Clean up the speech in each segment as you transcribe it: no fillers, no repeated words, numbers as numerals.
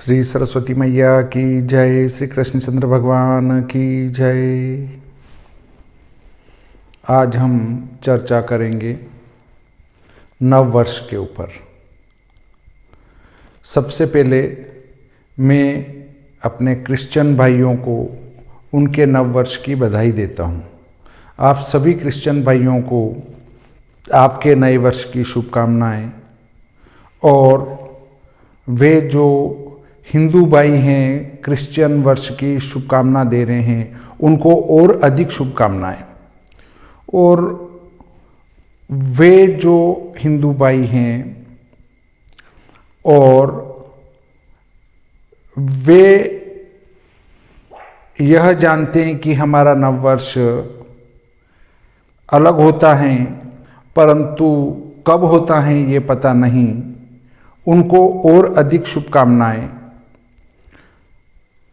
श्री सरस्वती मैया की जय, श्री कृष्णचंद्र भगवान की जय। आज हम चर्चा करेंगे नव वर्ष के ऊपर। सबसे पहले मैं अपने क्रिश्चियन भाइयों को उनके नव वर्ष की बधाई देता हूँ। आप सभी क्रिश्चियन भाइयों को आपके नए वर्ष की शुभकामनाएं, और वे जो हिंदू भाई हैं क्रिश्चियन वर्ष की शुभकामना दे रहे हैं उनको और अधिक शुभकामनाएं। और वे जो हिंदू भाई हैं और वे यह जानते हैं कि हमारा नव वर्ष अलग होता है, परंतु कब होता है ये पता नहीं, उनको और अधिक शुभकामनाएं।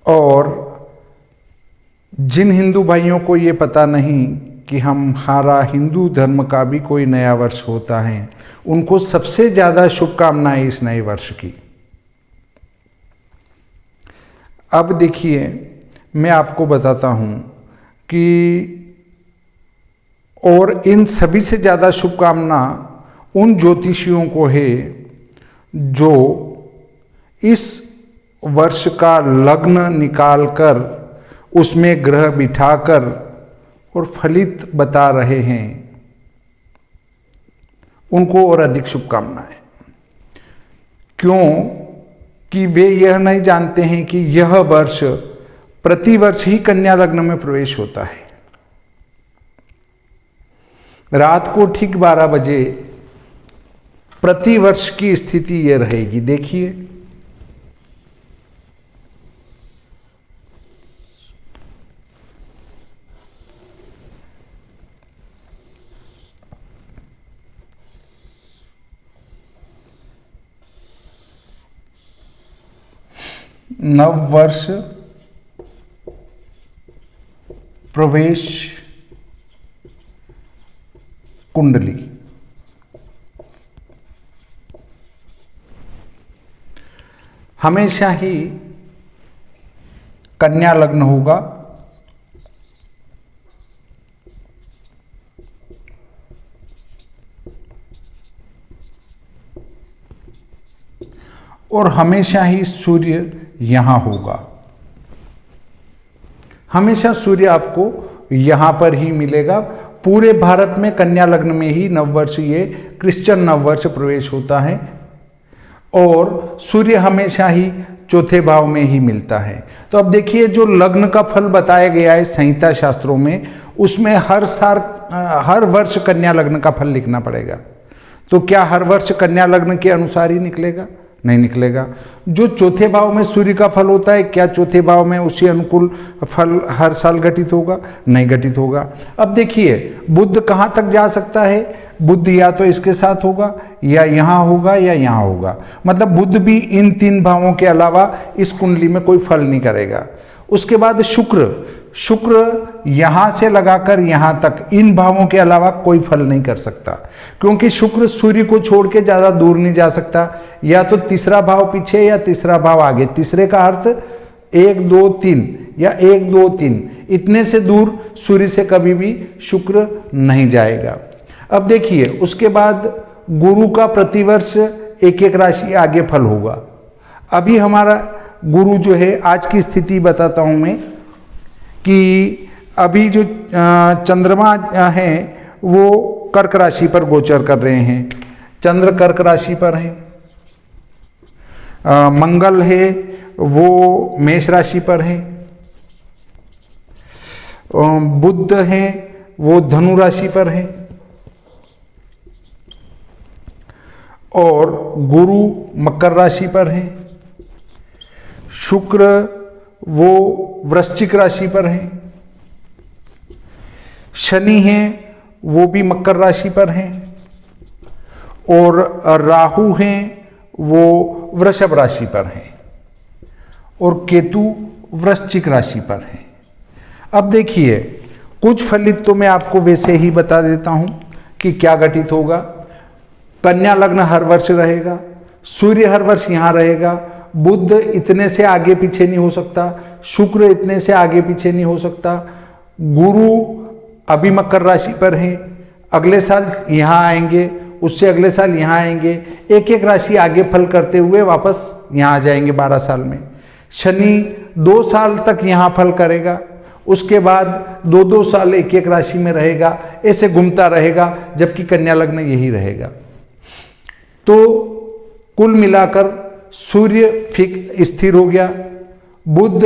और जिन हिंदू भाइयों को ये पता नहीं कि हमारा हिंदू धर्म का भी कोई नया वर्ष होता है, उनको सबसे ज़्यादा शुभकामनाएं इस नए वर्ष की। अब देखिए, मैं आपको बताता हूँ कि और इन सभी से ज़्यादा शुभकामना उन ज्योतिषियों को है जो इस वर्ष का लग्न निकालकर उसमें ग्रह बिठाकर और फलित बता रहे हैं, उनको और अधिक शुभकामनाएं। क्यों कि वे यह नहीं जानते हैं कि यह वर्ष प्रतिवर्ष ही कन्या लग्न में प्रवेश होता है। रात को ठीक 12 बजे प्रतिवर्ष की स्थिति यह रहेगी। देखिए, नव वर्ष प्रवेश कुंडली। हमेशा ही कन्या लग्न होगा, और हमेशा ही सूर्य यहां होगा। हमेशा सूर्य आपको यहां पर ही मिलेगा। पूरे भारत में कन्या लग्न में ही नववर्ष, ये क्रिश्चियन नववर्ष प्रवेश होता है, और सूर्य हमेशा ही चौथे भाव में ही मिलता है। तो अब देखिए, जो लग्न का फल बताया गया है संहिता शास्त्रों में, उसमें हर वर्ष कन्या लग्न का फल लिखना पड़ेगा। तो क्या हर वर्ष कन्या लग्न के अनुसार ही निकलेगा? नहीं निकलेगा। जो चौथे भाव में सूर्य का फल होता है, क्या चौथे भाव में उसी अनुकूल फल हर साल घटित होगा? नहीं घटित होगा। अब देखिए, बुध कहाँ तक जा सकता है? बुध या तो इसके साथ होगा, या यहाँ होगा, या यहाँ होगा। मतलब बुध भी इन 3 भावों के अलावा इस कुंडली में कोई फल नहीं करेगा। उसके बाद शुक्र यहाँ से लगाकर यहाँ तक इन भावों के अलावा कोई फल नहीं कर सकता, क्योंकि शुक्र सूर्य को छोड़ के ज़्यादा दूर नहीं जा सकता। या तो तीसरा भाव पीछे या तीसरा भाव आगे। तीसरे का अर्थ 1 2 3 या 1 2 3, इतने से दूर सूर्य से कभी भी शुक्र नहीं जाएगा। अब देखिए, उसके बाद गुरु का प्रतिवर्ष एक राशि आगे फल होगा। अभी हमारा गुरु जो है, आज की स्थिति बताता हूं मैं कि अभी जो चंद्रमा हैं वो कर्क राशि पर गोचर कर रहे हैं। चंद्र कर्क राशि पर हैं। मंगल है वो मेष राशि पर हैं। बुध हैं वो धनु राशि पर हैं, और गुरु मकर राशि पर हैं। शुक्र वो वृश्चिक राशि पर हैं। शनि हैं वो भी मकर राशि पर हैं, और राहु हैं वो वृषभ राशि पर हैं, और केतु वृश्चिक राशि पर हैं। अब देखिए, कुछ फलित तो मैं आपको वैसे ही बता देता हूं कि क्या घटित होगा। कन्या लग्न हर वर्ष रहेगा, सूर्य हर वर्ष यहाँ रहेगा, बुध इतने से आगे पीछे नहीं हो सकता, शुक्र इतने से आगे पीछे नहीं हो सकता, गुरु अभी मकर राशि पर हैं, अगले साल यहाँ आएंगे, उससे अगले साल यहाँ आएंगे, एक एक राशि आगे फल करते हुए वापस यहाँ आ जाएंगे 12 साल में। शनि 2 साल तक यहाँ फल करेगा, उसके बाद 2-2 साल एक एक राशि में रहेगा, ऐसे घूमता रहेगा, जबकि कन्या लग्न यही रहेगा। तो कुल मिलाकर सूर्य स्थिर हो गया, बुध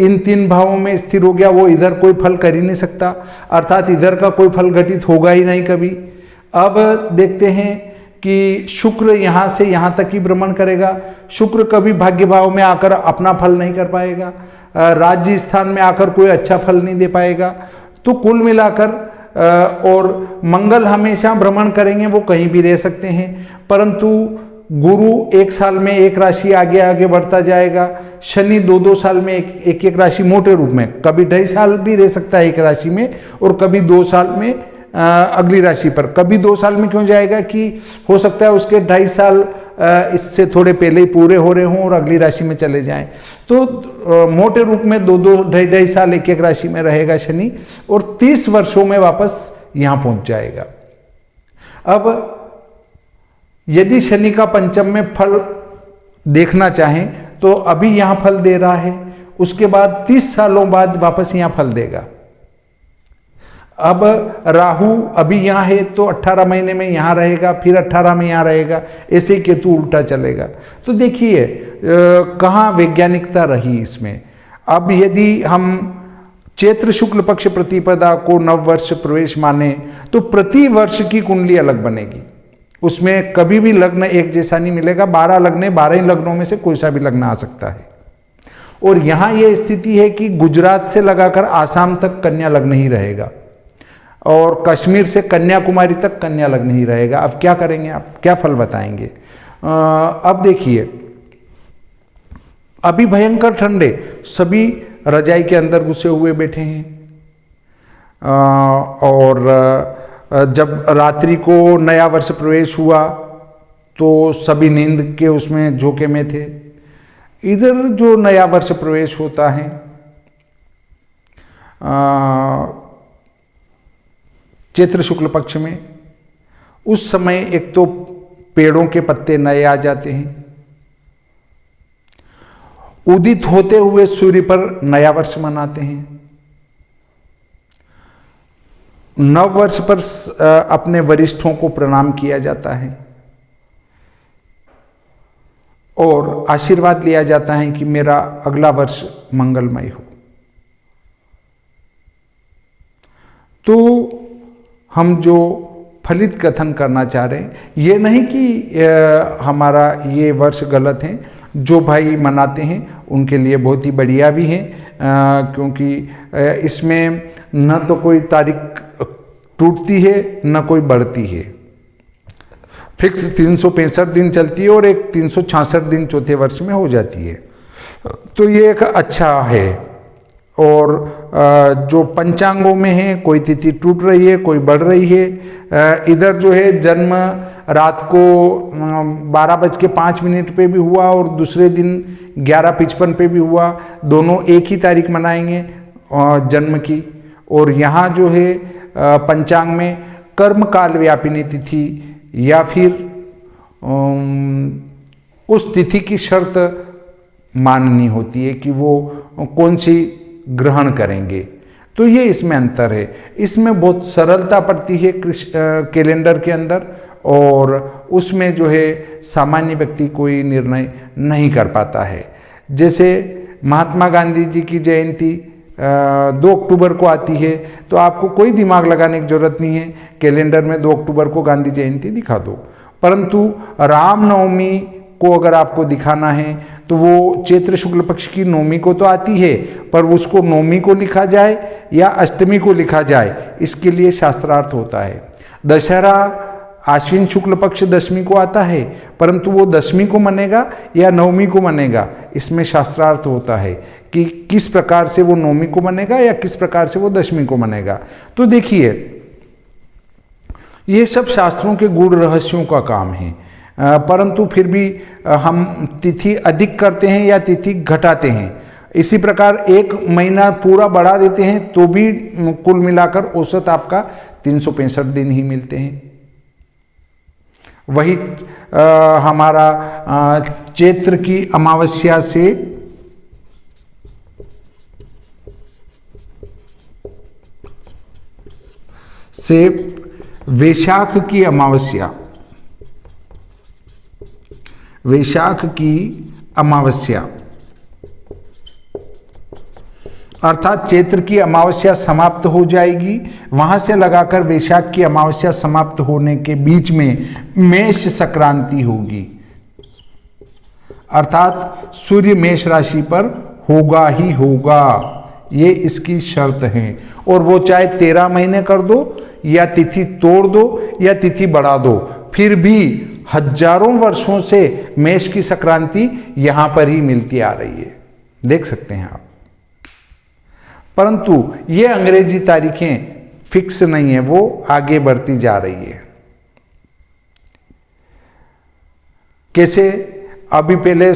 इन 3 भावों में स्थिर हो गया, वो इधर कोई फल कर ही नहीं सकता, अर्थात इधर का कोई फल घटित होगा ही नहीं कभी। अब देखते हैं कि शुक्र यहाँ से यहाँ तक ही भ्रमण करेगा, शुक्र कभी भाग्य भाव में आकर अपना फल नहीं कर पाएगा, राज्य स्थान में आकर कोई अच्छा फल नहीं दे पाएगा। तो कुल मिलाकर और मंगल हमेशा भ्रमण करेंगे, वो कहीं भी रह सकते हैं, परंतु गुरु 1 साल में एक राशि आगे आगे बढ़ता जाएगा, शनि 2-2 साल में एक एक राशि मोटे रूप में, कभी 2.5 साल भी रह सकता है एक राशि में, और कभी 2 साल में अगली राशि पर। कभी 2 साल में क्यों जाएगा कि हो सकता है उसके 2.5 साल इससे थोड़े पहले ही पूरे हो रहे हों और अगली राशि में चले जाएं। तो मोटे रूप में 2-2 2.5 साल एक एक राशि में रहेगा शनि, और 30 वर्षों में वापस यहाँ पहुंच जाएगा। अब यदि शनि का पंचम में फल देखना चाहें तो अभी यहाँ फल दे रहा है, उसके बाद 30 सालों बाद वापस यहाँ फल देगा। अब राहु अभी यहाँ है तो 18 महीने में यहाँ रहेगा, फिर 18 में यहाँ रहेगा, ऐसे ही केतु उल्टा चलेगा। तो देखिए कहाँ वैज्ञानिकता रही इसमें। अब यदि हम चैत्र शुक्ल पक्ष प्रतिपदा को नववर्ष प्रवेश माने तो प्रति वर्ष की कुंडली अलग बनेगी, उसमें कभी भी लग्न एक जैसा नहीं मिलेगा। 12 लग्न, 12 ही लग्नों में से कोई सा भी लग्न आ सकता है। और यहाँ ये स्थिति है कि गुजरात से लगाकर आसाम तक कन्या लग्न ही रहेगा, और कश्मीर से कन्याकुमारी तक कन्या लग्न ही रहेगा। अब क्या करेंगे आप, क्या फल बताएंगे? अब देखिए, अभी भयंकर ठंडे, सभी रजाई के अंदर घुसे हुए बैठे हैं, और जब रात्रि को नया वर्ष प्रवेश हुआ तो सभी नींद के उसमें झोंके में थे। इधर जो नया वर्ष प्रवेश होता है चैत्र शुक्ल पक्ष में, उस समय एक तो पेड़ों के पत्ते नए आ जाते हैं, उदित होते हुए सूर्य पर नया वर्ष मनाते हैं, नव वर्ष पर अपने वरिष्ठों को प्रणाम किया जाता है और आशीर्वाद लिया जाता है कि मेरा अगला वर्ष मंगलमय हो। तो हम जो फलित कथन करना चाह रहे हैं, ये नहीं कि हमारा ये वर्ष गलत है, जो भाई मनाते हैं उनके लिए बहुत ही बढ़िया भी है, क्योंकि इसमें न तो कोई तारीख टूटती है न कोई बढ़ती है, फिक्स 365 दिन चलती है और एक 366 दिन चौथे वर्ष में हो जाती है। तो ये एक अच्छा है। और जो पंचांगों में है, कोई तिथि टूट रही है, कोई बढ़ रही है। इधर जो है जन्म रात को 12:05 पे भी हुआ और दूसरे दिन 11:55 पे भी हुआ, दोनों एक ही तारीख मनाएंगे जन्म की। और यहाँ जो है पंचांग में कर्म काल व्यापिनी तिथि या फिर उस तिथि की शर्त माननी होती है कि वो कौन सी ग्रहण करेंगे। तो ये इसमें अंतर है। इसमें बहुत सरलता पड़ती है कैलेंडर के अंदर, और उसमें जो है सामान्य व्यक्ति कोई निर्णय नहीं कर पाता है। जैसे महात्मा गांधी जी की जयंती 2 अक्टूबर को आती है, तो आपको कोई दिमाग लगाने की जरूरत नहीं है, कैलेंडर में 2 अक्टूबर को गांधी जयंती दिखा दो। परंतु रामनवमी को अगर आपको दिखाना है तो वो चैत्र शुक्ल पक्ष की नवमी को तो आती है, पर उसको नवमी को लिखा जाए या अष्टमी को लिखा जाए, इसके लिए शास्त्रार्थ होता है। दशहरा आश्विन शुक्ल पक्ष दशमी को आता है, परंतु वो दशमी को मनेगा या नवमी को मनेगा, इसमें शास्त्रार्थ होता है कि किस प्रकार से वो नवमी को मनेगा या किस प्रकार से वो दशमी को मनेगा। तो देखिए, ये सब शास्त्रों के गूढ़ रहस्यों का काम है। परंतु फिर भी हम तिथि अधिक करते हैं या तिथि घटाते हैं। इसी प्रकार एक महीना पूरा बढ़ा देते हैं तो भी कुल मिलाकर औसत आपका 365 दिन ही मिलते हैं। वही हमारा चैत्र की अमावस्या से वैशाख की अमावस्या अर्थात चैत्र की अमावस्या समाप्त हो जाएगी, वहां से लगाकर वैशाख की अमावस्या समाप्त होने के बीच में मेष संक्रांति होगी, अर्थात सूर्य मेष राशि पर होगा ही होगा, ये इसकी शर्त है। और वो चाहे 13 महीने कर दो या तिथि तोड़ दो या तिथि बढ़ा दो, फिर भी हजारों वर्षों से मेष की संक्रांति यहां पर ही मिलती आ रही है, देख सकते हैं आप। परंतु ये अंग्रेजी तारीखें फिक्स नहीं है, वो आगे बढ़ती जा रही है। कैसे अभी पहले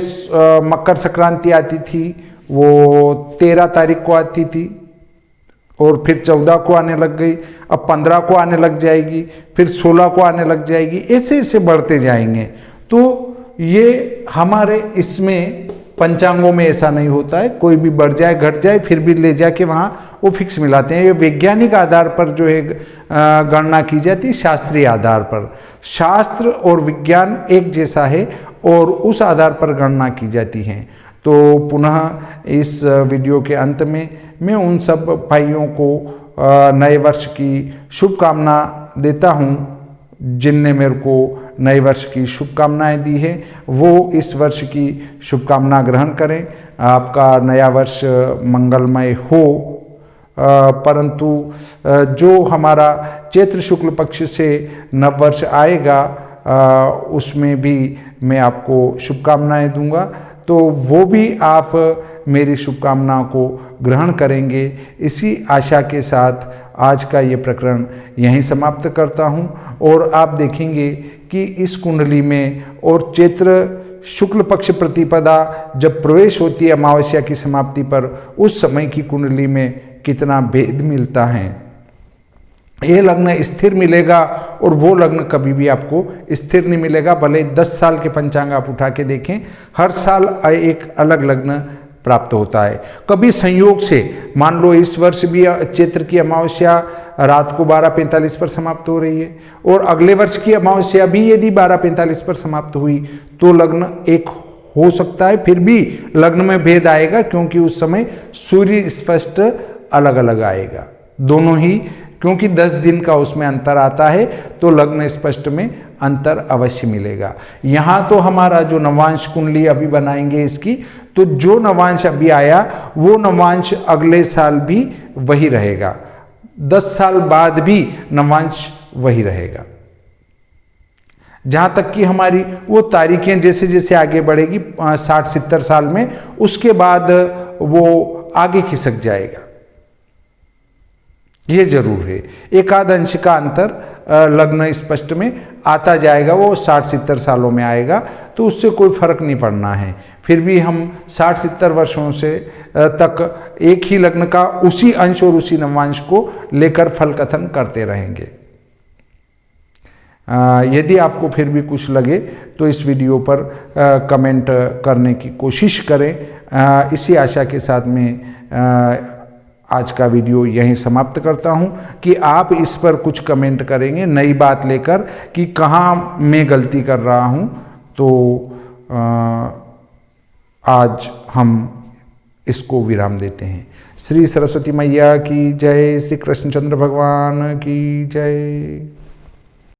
मकर संक्रांति आती थी, वो 13 तारीख को आती थी और फिर 14 को आने लग गई, अब 15 को आने लग जाएगी, फिर 16 को आने लग जाएगी, ऐसे ऐसे बढ़ते जाएंगे। तो ये हमारे इसमें पंचांगों में ऐसा नहीं होता है, कोई भी बढ़ जाए घट जाए फिर भी ले जाके वहाँ वो फिक्स मिलाते हैं। ये वैज्ञानिक आधार पर जो है गणना की जाती है, शास्त्रीय आधार पर। शास्त्र और विज्ञान एक जैसा है और उस आधार पर गणना की जाती है। तो पुनः इस वीडियो के अंत में मैं उन सब भाइयों को नए वर्ष की शुभकामना देता हूँ जिनने मेरे को नए वर्ष की शुभकामनाएं दी है, वो इस वर्ष की शुभकामना ग्रहण करें। आपका नया वर्ष मंगलमय हो। परंतु जो हमारा चैत्र शुक्ल पक्ष से नव वर्ष आएगा उसमें भी मैं आपको शुभकामनाएं दूंगा, तो वो भी आप मेरी शुभकामनाओं को ग्रहण करेंगे। इसी आशा के साथ आज का ये प्रकरण यहीं समाप्त करता हूँ। और आप देखेंगे कि इस कुंडली में और चैत्र शुक्ल पक्ष प्रतिपदा जब प्रवेश होती है अमावस्या की समाप्ति पर, उस समय की कुंडली में कितना भेद मिलता है। ये लग्न स्थिर मिलेगा और वो लग्न कभी भी आपको स्थिर नहीं मिलेगा। भले 10 साल के पंचांग आप उठा के देखें, हर साल एक अलग लग्न प्राप्त होता है। कभी संयोग से मान लो इस वर्ष भी चैत्र की अमावस्या रात को 12:45 पर समाप्त हो रही है और अगले वर्ष की अमावस्या भी यदि 12:45 पर समाप्त हुई तो लग्न एक हो सकता है, फिर भी लग्न में भेद आएगा क्योंकि उस समय सूर्य स्पष्ट अलग अलग आएगा दोनों ही, क्योंकि 10 दिन का उसमें अंतर आता है तो लग्न स्पष्ट में अंतर अवश्य मिलेगा। यहाँ तो हमारा जो नवांश कुंडली अभी बनाएंगे इसकी, तो जो नवांश अभी आया वो नवांश अगले साल भी वही रहेगा, 10 साल बाद भी नवांश वही रहेगा। जहाँ तक कि हमारी वो तारीखें जैसे जैसे आगे बढ़ेगी 60-70 साल में, उसके बाद वो आगे खिसक जाएगा, ये जरूर है। एक आध अंश का अंतर लग्न स्पष्ट में आता जाएगा, वो 60-70 सालों में आएगा, तो उससे कोई फर्क नहीं पड़ना है। फिर भी हम 60-70 वर्षों से तक एक ही लग्न का उसी अंश और उसी नवांश को लेकर फल कथन करते रहेंगे। यदि आपको फिर भी कुछ लगे तो इस वीडियो पर कमेंट करने की कोशिश करें। इसी आशा के साथ में आज का वीडियो यहीं समाप्त करता हूं कि आप इस पर कुछ कमेंट करेंगे नई बात लेकर कि कहाँ मैं गलती कर रहा हूं। तो आज हम इसको विराम देते हैं। श्री सरस्वती मैया की जय, श्री कृष्णचंद्र भगवान की जय।